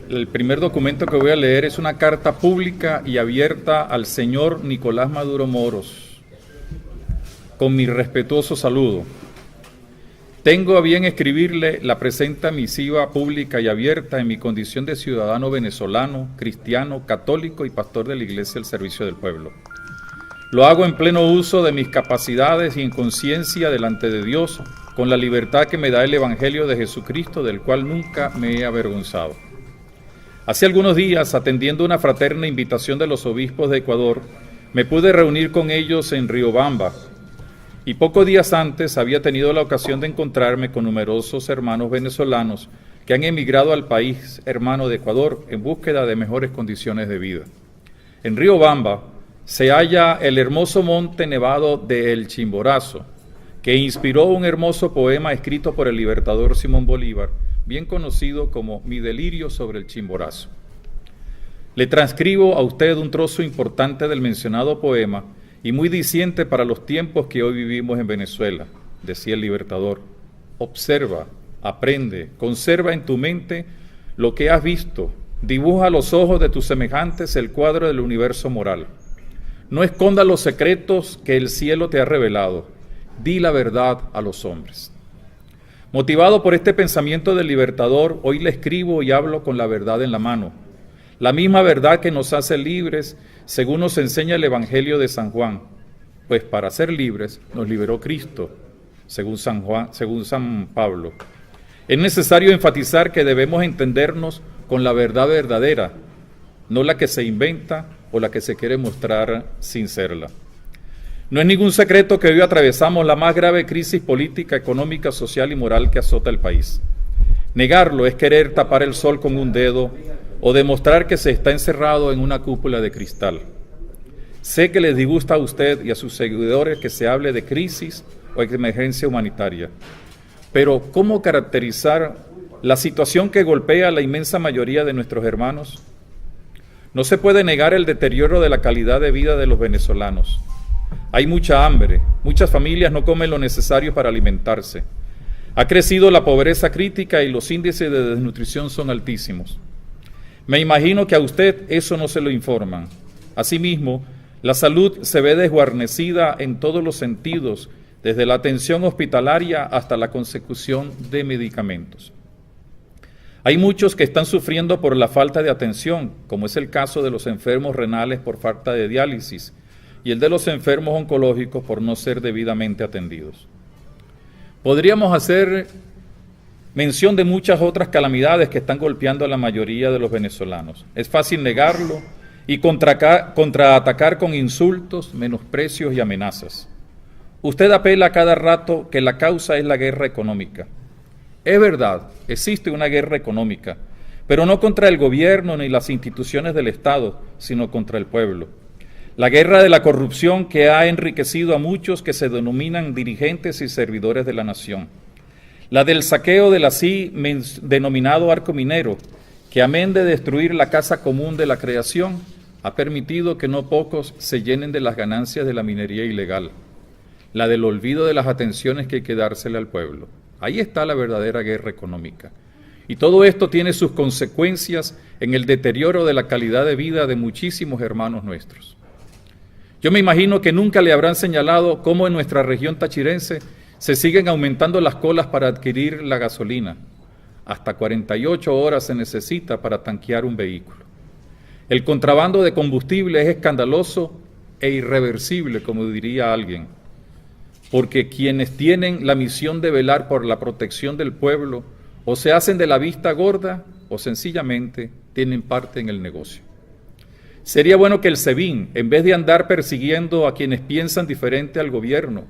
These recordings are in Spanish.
El primer documento que voy a leer es una carta pública y abierta al señor Nicolás Maduro Moros, con mi respetuoso saludo. Tengo a bien escribirle la presente misiva pública y abierta en mi condición de ciudadano venezolano, cristiano, católico y pastor de la Iglesia al servicio del pueblo. Lo hago en pleno uso de mis capacidades y en conciencia delante de Dios, con la libertad que me da el Evangelio de Jesucristo, del cual nunca me he avergonzado. Hace algunos días, atendiendo una fraterna invitación de los obispos de Ecuador, me pude reunir con ellos en Riobamba, y pocos días antes había tenido la ocasión de encontrarme con numerosos hermanos venezolanos que han emigrado al país hermano de Ecuador en búsqueda de mejores condiciones de vida. En Riobamba se halla el hermoso monte nevado de El Chimborazo, que inspiró un hermoso poema escrito por el libertador Simón Bolívar, bien conocido como Mi delirio sobre el Chimborazo. Le transcribo a usted un trozo importante del mencionado poema y muy diciente para los tiempos que hoy vivimos en Venezuela. Decía el libertador: observa, aprende, conserva en tu mente lo que has visto, dibuja a los ojos de tus semejantes el cuadro del universo moral. No esconda los secretos que el cielo te ha revelado, di la verdad a los hombres. Motivado por este pensamiento del libertador, hoy le escribo y hablo con la verdad en la mano, la misma verdad que nos hace libres, según nos enseña el Evangelio de San Juan, pues para ser libres nos liberó Cristo, según San Pablo. Es necesario enfatizar que debemos entendernos con la verdad verdadera, no la que se inventa o la que se quiere mostrar sin serla. No es ningún secreto que hoy atravesamos la más grave crisis política, económica, social y moral que azota el país. Negarlo es querer tapar el sol con un dedo o demostrar que se está encerrado en una cúpula de cristal. Sé que les disgusta a usted y a sus seguidores que se hable de crisis o emergencia humanitaria, pero ¿cómo caracterizar la situación que golpea a la inmensa mayoría de nuestros hermanos? No se puede negar el deterioro de la calidad de vida de los venezolanos. Hay mucha hambre, muchas familias no comen lo necesario para alimentarse. Ha crecido la pobreza crítica y los índices de desnutrición son altísimos. Me imagino que a usted eso no se lo informan. Asimismo, la salud se ve desguarnecida en todos los sentidos, desde la atención hospitalaria hasta la consecución de medicamentos. Hay muchos que están sufriendo por la falta de atención, como es el caso de los enfermos renales por falta de diálisis y el de los enfermos oncológicos por no ser debidamente atendidos. Podríamos hacer mención de muchas otras calamidades que están golpeando a la mayoría de los venezolanos. Es fácil negarlo y contraatacar con insultos, menosprecios y amenazas. Usted apela a cada rato que la causa es la guerra económica. Es verdad, existe una guerra económica, pero no contra el gobierno ni las instituciones del Estado, sino contra el pueblo. La guerra de la corrupción que ha enriquecido a muchos que se denominan dirigentes y servidores de la nación. La del saqueo del así denominado arco minero, que amén de destruir la casa común de la creación, ha permitido que no pocos se llenen de las ganancias de la minería ilegal. La del olvido de las atenciones que hay que dársele al pueblo. Ahí está la verdadera guerra económica. Y todo esto tiene sus consecuencias en el deterioro de la calidad de vida de muchísimos hermanos nuestros. Yo me imagino que nunca le habrán señalado cómo en nuestra región tachirense se siguen aumentando las colas para adquirir la gasolina. Hasta 48 horas se necesita para tanquear un vehículo. El contrabando de combustible es escandaloso e irreversible, como diría alguien, porque quienes tienen la misión de velar por la protección del pueblo o se hacen de la vista gorda o sencillamente tienen parte en el negocio. Sería bueno que el SEBIN, en vez de andar persiguiendo a quienes piensan diferente al gobierno,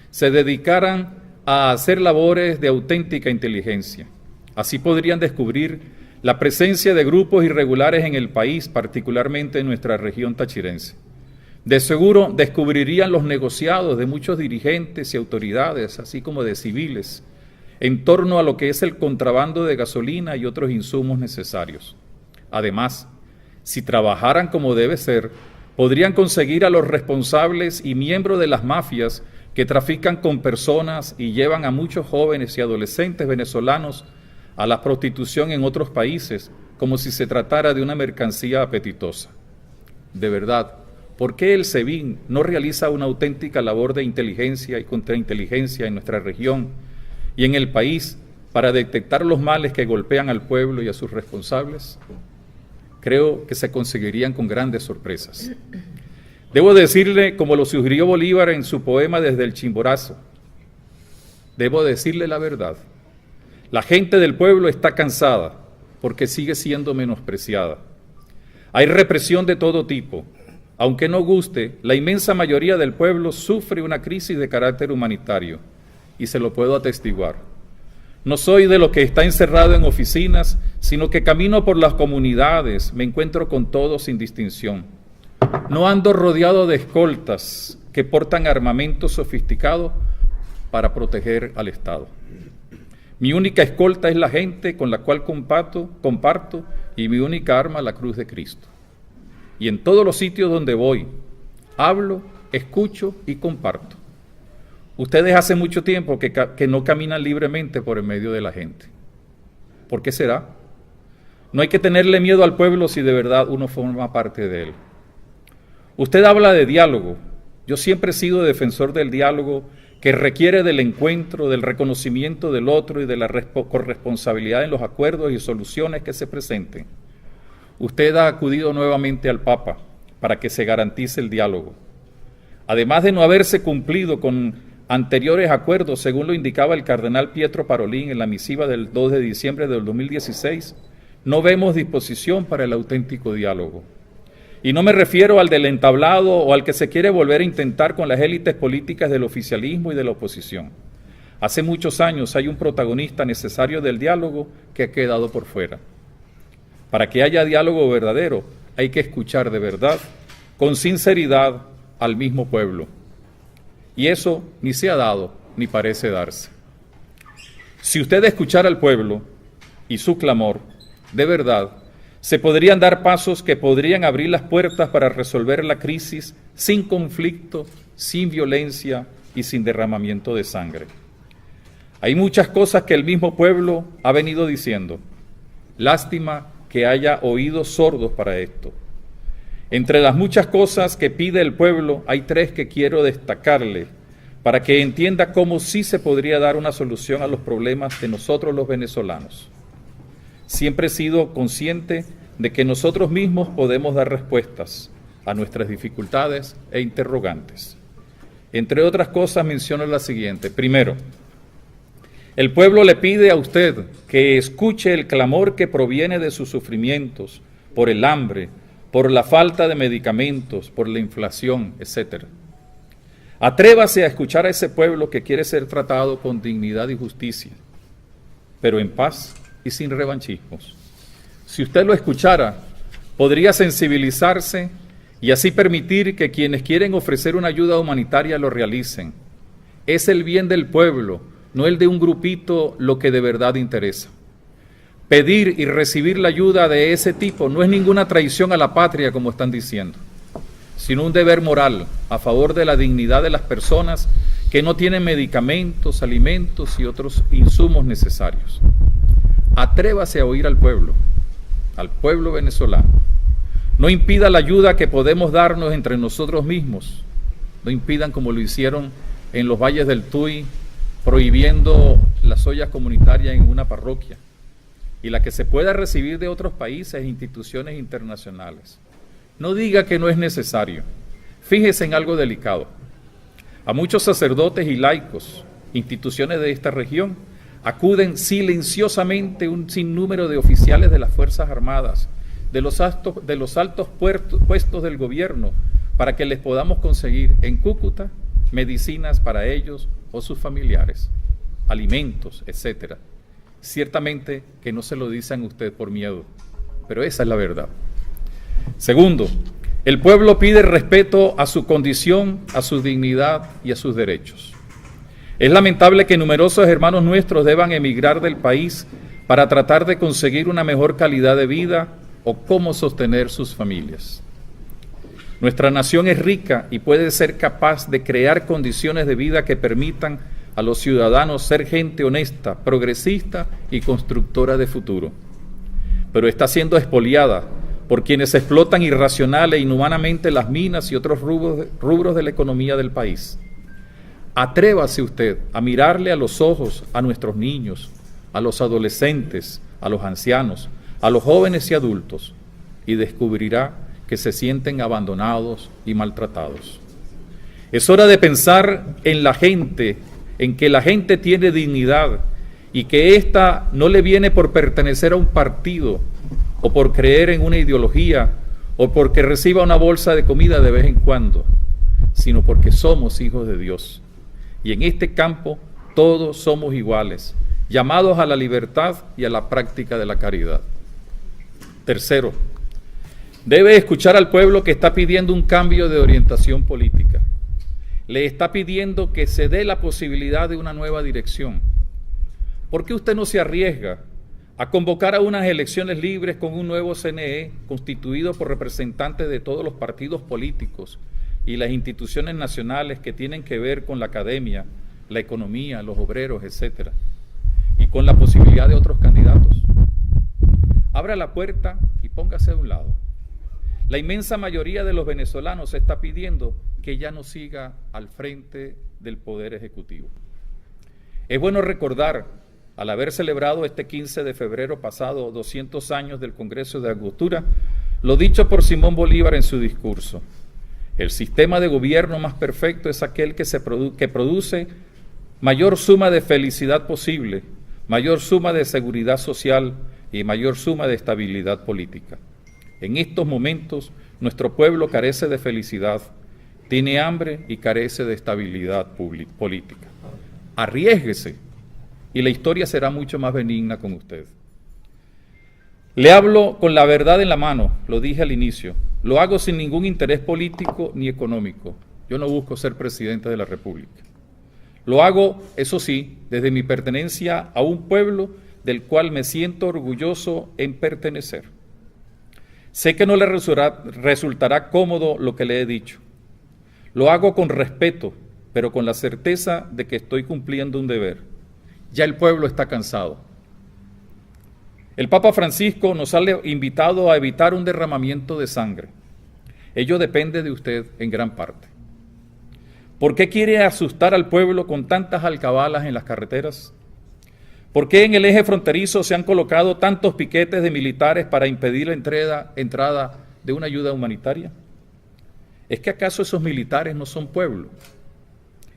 se dedicaran a hacer labores de auténtica inteligencia. Así podrían descubrir la presencia de grupos irregulares en el país, particularmente en nuestra región tachirense. De seguro descubrirían los negociados de muchos dirigentes y autoridades, así como de civiles, en torno a lo que es el contrabando de gasolina y otros insumos necesarios. Además, si trabajaran como debe ser, podrían conseguir a los responsables y miembros de las mafias que trafican con personas y llevan a muchos jóvenes y adolescentes venezolanos a la prostitución en otros países como si se tratara de una mercancía apetitosa. De verdad, ¿por qué el SEBIN no realiza una auténtica labor de inteligencia y contrainteligencia en nuestra región y en el país para detectar los males que golpean al pueblo y a sus responsables? Creo que se conseguirían con grandes sorpresas. Debo decirle, como lo sugirió Bolívar en su poema Desde el Chimborazo, debo decirle la verdad. La gente del pueblo está cansada porque sigue siendo menospreciada. Hay represión de todo tipo. Aunque no guste, la inmensa mayoría del pueblo sufre una crisis de carácter humanitario, y se lo puedo atestiguar. No soy de lo que está encerrado en oficinas, sino que camino por las comunidades, me encuentro con todos sin distinción. No ando rodeado de escoltas que portan armamento sofisticado para proteger al Estado. Mi única escolta es la gente con la cual comparto y mi única arma la cruz de Cristo. Y en todos los sitios donde voy, hablo, escucho y comparto. Ustedes hace mucho tiempo que no caminan libremente por el medio de la gente. ¿Por qué será? No hay que tenerle miedo al pueblo si de verdad uno forma parte de él. Usted habla de diálogo. Yo siempre he sido defensor del diálogo que requiere del encuentro, del reconocimiento del otro y de la corresponsabilidad en los acuerdos y soluciones que se presenten. Usted ha acudido nuevamente al Papa para que se garantice el diálogo. Además de no haberse cumplido con anteriores acuerdos, según lo indicaba el cardenal Pietro Parolin en la misiva del 2 de diciembre del 2016, no vemos disposición para el auténtico diálogo. Y no me refiero al del entablado o al que se quiere volver a intentar con las élites políticas del oficialismo y de la oposición. Hace muchos años hay un protagonista necesario del diálogo que ha quedado por fuera. Para que haya diálogo verdadero, hay que escuchar de verdad, con sinceridad, al mismo pueblo. Y eso ni se ha dado, ni parece darse. Si usted escuchara al pueblo y su clamor, de verdad, se podrían dar pasos que podrían abrir las puertas para resolver la crisis sin conflicto, sin violencia y sin derramamiento de sangre. Hay muchas cosas que el mismo pueblo ha venido diciendo. Lástima que haya oídos sordos para esto. Entre las muchas cosas que pide el pueblo, hay tres que quiero destacarle para que entienda cómo sí se podría dar una solución a los problemas de nosotros los venezolanos. Siempre he sido consciente de que nosotros mismos podemos dar respuestas a nuestras dificultades e interrogantes. Entre otras cosas menciono la siguiente. Primero, el pueblo le pide a usted que escuche el clamor que proviene de sus sufrimientos por el hambre, por la falta de medicamentos, por la inflación, etc. Atrévase a escuchar a ese pueblo que quiere ser tratado con dignidad y justicia, pero en paz y sin revanchismos. Si usted lo escuchara, podría sensibilizarse y así permitir que quienes quieren ofrecer una ayuda humanitaria lo realicen. Es el bien del pueblo, no el de un grupito, lo que de verdad interesa. Pedir y recibir la ayuda de ese tipo no es ninguna traición a la patria, como están diciendo, sino un deber moral a favor de la dignidad de las personas que no tienen medicamentos, alimentos y otros insumos necesarios. Atrévase a oír al pueblo venezolano. No impida la ayuda que podemos darnos entre nosotros mismos. No impidan como lo hicieron en los valles del Tuy, prohibiendo las ollas comunitarias en una parroquia y la que se pueda recibir de otros países e instituciones internacionales. No diga que no es necesario. Fíjese en algo delicado. A muchos sacerdotes y laicos, instituciones de esta región, acuden silenciosamente un sinnúmero de oficiales de las Fuerzas Armadas, de los altos puestos del gobierno, para que les podamos conseguir en Cúcuta medicinas para ellos o sus familiares, alimentos, etc. Ciertamente que no se lo dicen a usted por miedo, pero esa es la verdad. Segundo, el pueblo pide respeto a su condición, a su dignidad y a sus derechos. Es lamentable que numerosos hermanos nuestros deban emigrar del país para tratar de conseguir una mejor calidad de vida o cómo sostener sus familias. Nuestra nación es rica y puede ser capaz de crear condiciones de vida que permitan a los ciudadanos ser gente honesta, progresista y constructora de futuro. pero está siendo expoliada por quienes explotan irracional e inhumanamente las minas y otros rubros de la economía del país. Atrévase usted a mirarle a los ojos a nuestros niños, a los adolescentes, a los ancianos, a los jóvenes y adultos, y descubrirá que se sienten abandonados y maltratados. Es hora de pensar en la gente, en que la gente tiene dignidad y que ésta no le viene por pertenecer a un partido o por creer en una ideología o porque reciba una bolsa de comida de vez en cuando, sino porque somos hijos de Dios. Y en este campo todos somos iguales, llamados a la libertad y a la práctica de la caridad. Tercero, debe escuchar al pueblo que está pidiendo un cambio de orientación política. Le está pidiendo que se dé la posibilidad de una nueva dirección. ¿Por qué usted no se arriesga a convocar a unas elecciones libres con un nuevo CNE constituido por representantes de todos los partidos políticos y las instituciones nacionales que tienen que ver con la academia, la economía, los obreros, etcétera, y con la posibilidad de otros candidatos? Abra la puerta y póngase a un lado. La inmensa mayoría de los venezolanos está pidiendo que ya no siga al frente del Poder Ejecutivo. Es bueno recordar, al haber celebrado este 15 de febrero pasado 200 años del Congreso de Angostura, lo dicho por Simón Bolívar en su discurso: el sistema de gobierno más perfecto es aquel que produce mayor suma de felicidad posible, mayor suma de seguridad social y mayor suma de estabilidad política. En estos momentos, nuestro pueblo carece de felicidad, tiene hambre y carece de estabilidad política. Arriésguese y la historia será mucho más benigna con usted. Le hablo con la verdad en la mano, lo dije al inicio. Lo hago sin ningún interés político ni económico. Yo no busco ser presidente de la República. Lo hago, eso sí, desde mi pertenencia a un pueblo del cual me siento orgulloso en pertenecer. Sé que no le resultará cómodo lo que le he dicho. Lo hago con respeto, pero con la certeza de que estoy cumpliendo un deber. Ya el pueblo está cansado. El Papa Francisco nos ha invitado a evitar un derramamiento de sangre. Ello depende de usted en gran parte. ¿Por qué quiere asustar al pueblo con tantas alcabalas en las carreteras? ¿Por qué en el eje fronterizo se han colocado tantos piquetes de militares para impedir la entrada de una ayuda humanitaria? ¿Es que acaso esos militares no son pueblo?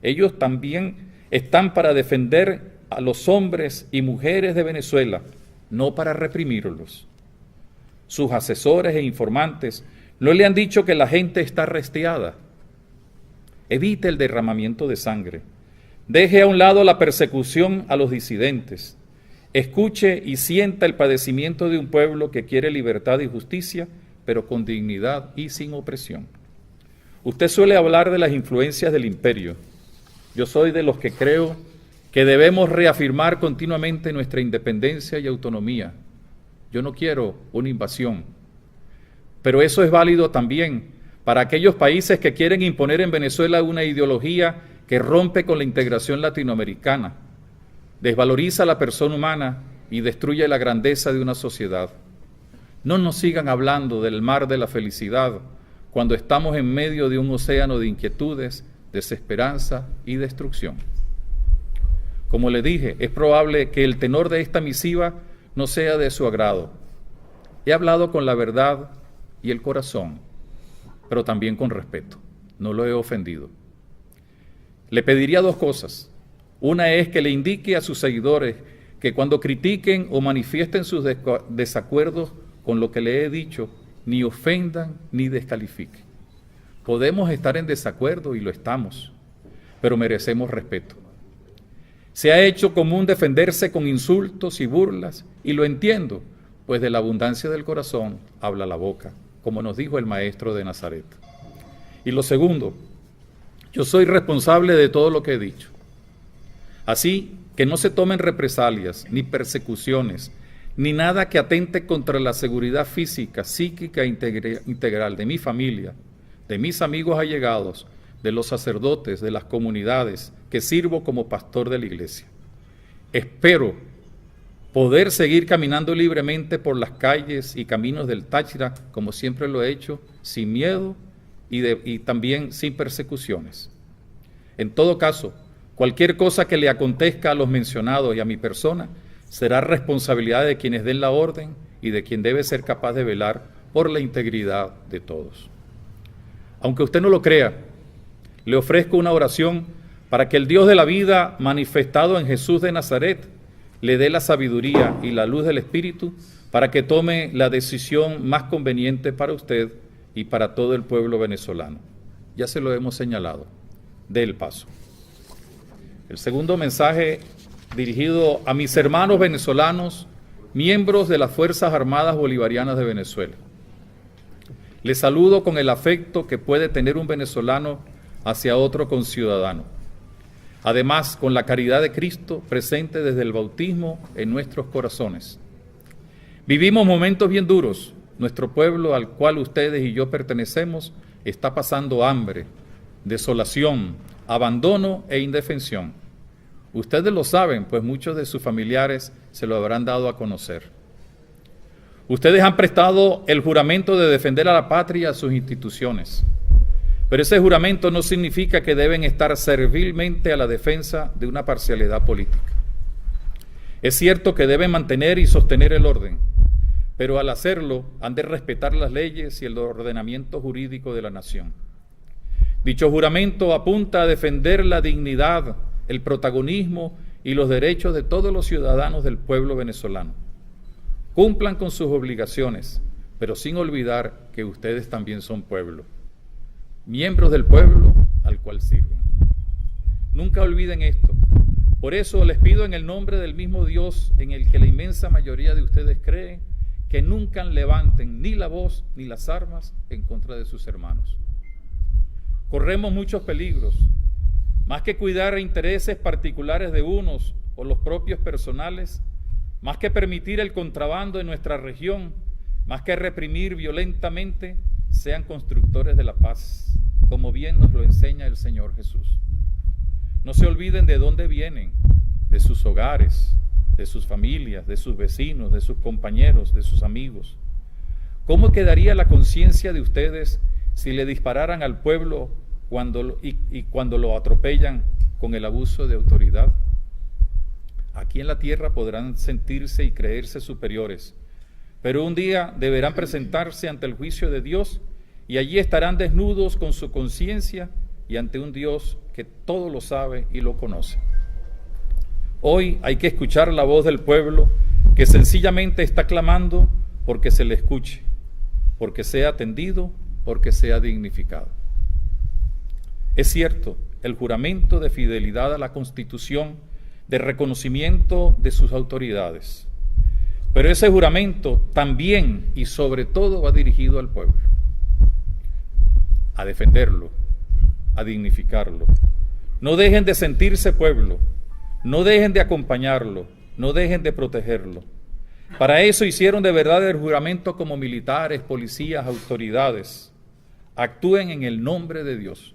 Ellos también están para defender a los hombres y mujeres de Venezuela, no para reprimirlos. Sus asesores e informantes no le han dicho que la gente está restiada. Evite el derramamiento de sangre. Deje a un lado la persecución a los disidentes. Escuche y sienta el padecimiento de un pueblo que quiere libertad y justicia, pero con dignidad y sin opresión. Usted suele hablar de las influencias del imperio. Yo soy de los que creo que debemos reafirmar continuamente nuestra independencia y autonomía. Yo no quiero una invasión, pero eso es válido también para aquellos países que quieren imponer en Venezuela una ideología que rompe con la integración latinoamericana, desvaloriza a la persona humana y destruye la grandeza de una sociedad. No nos sigan hablando del mar de la felicidad cuando estamos en medio de un océano de inquietudes, desesperanza y destrucción. Como le dije, es probable que el tenor de esta misiva no sea de su agrado. He hablado con la verdad y el corazón, pero también con respeto. No lo he ofendido. Le pediría dos cosas. Una es que le indique a sus seguidores que cuando critiquen o manifiesten sus desacuerdos con lo que le he dicho, ni ofendan ni descalifiquen. Podemos estar en desacuerdo y lo estamos, pero merecemos respeto. Se ha hecho común defenderse con insultos y burlas, y lo entiendo, pues de la abundancia del corazón habla la boca, como nos dijo el maestro de Nazaret. Y lo segundo, yo soy responsable de todo lo que he dicho. Así que no se tomen represalias, ni persecuciones, ni nada que atente contra la seguridad física, psíquica e integral de mi familia, de mis amigos allegados, de los sacerdotes, de las comunidades que sirvo como pastor de la iglesia. Espero poder seguir caminando libremente por las calles y caminos del Táchira, como siempre lo he hecho, sin miedo y también sin persecuciones. En todo caso, cualquier cosa que le acontezca a los mencionados y a mi persona será responsabilidad de quienes den la orden y de quien debe ser capaz de velar por la integridad de todos. Aunque usted no lo crea, le ofrezco una oración para que el Dios de la vida manifestado en Jesús de Nazaret le dé la sabiduría y la luz del Espíritu para que tome la decisión más conveniente para usted y para todo el pueblo venezolano. Ya se lo hemos señalado. Dé el paso. El segundo mensaje dirigido a mis hermanos venezolanos, miembros de las Fuerzas Armadas Bolivarianas de Venezuela. Les saludo con el afecto que puede tener un venezolano hacia otro conciudadano. Además, con la caridad de Cristo presente desde el bautismo en nuestros corazones. Vivimos momentos bien duros. Nuestro pueblo, al cual ustedes y yo pertenecemos, está pasando hambre, desolación, abandono e indefensión. Ustedes lo saben, pues muchos de sus familiares se lo habrán dado a conocer. Ustedes han prestado el juramento de defender a la patria y a sus instituciones. Pero ese juramento no significa que deben estar servilmente a la defensa de una parcialidad política. Es cierto que deben mantener y sostener el orden, pero al hacerlo han de respetar las leyes y el ordenamiento jurídico de la nación. Dicho juramento apunta a defender la dignidad, el protagonismo y los derechos de todos los ciudadanos del pueblo venezolano. Cumplan con sus obligaciones, pero sin olvidar que ustedes también son pueblo, miembros del pueblo al cual sirven. Nunca olviden esto. Por eso les pido en el nombre del mismo Dios en el que la inmensa mayoría de ustedes creen, que nunca levanten ni la voz ni las armas en contra de sus hermanos. Corremos muchos peligros. Más que cuidar intereses particulares de unos o los propios personales, más que permitir el contrabando en nuestra región, más que reprimir violentamente, sean constructores de la paz, como bien nos lo enseña el Señor Jesús. No se olviden de dónde vienen, de sus hogares, de sus familias, de sus vecinos, de sus compañeros, de sus amigos. ¿Cómo quedaría la conciencia de ustedes si le dispararan al pueblo cuando lo atropellan con el abuso de autoridad? Aquí en la tierra podrán sentirse y creerse superiores, pero un día deberán presentarse ante el juicio de Dios y allí estarán desnudos con su conciencia y ante un Dios que todo lo sabe y lo conoce. Hoy hay que escuchar la voz del pueblo que sencillamente está clamando porque se le escuche, porque sea atendido, porque sea dignificado. Es cierto, el juramento de fidelidad a la Constitución, de reconocimiento de sus autoridades, pero ese juramento también y sobre todo va dirigido al pueblo, a defenderlo, a dignificarlo. No dejen de sentirse pueblo, no dejen de acompañarlo, no dejen de protegerlo. Para eso hicieron de verdad el juramento como militares, policías, autoridades. Actúen en el nombre de Dios.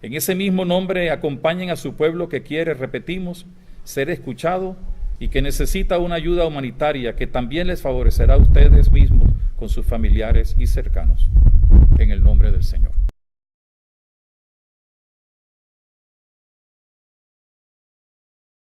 En ese mismo nombre acompañen a su pueblo que quiere, repetimos, ser escuchado y que necesita una ayuda humanitaria que también les favorecerá a ustedes mismos con sus familiares y cercanos. En el nombre del Señor.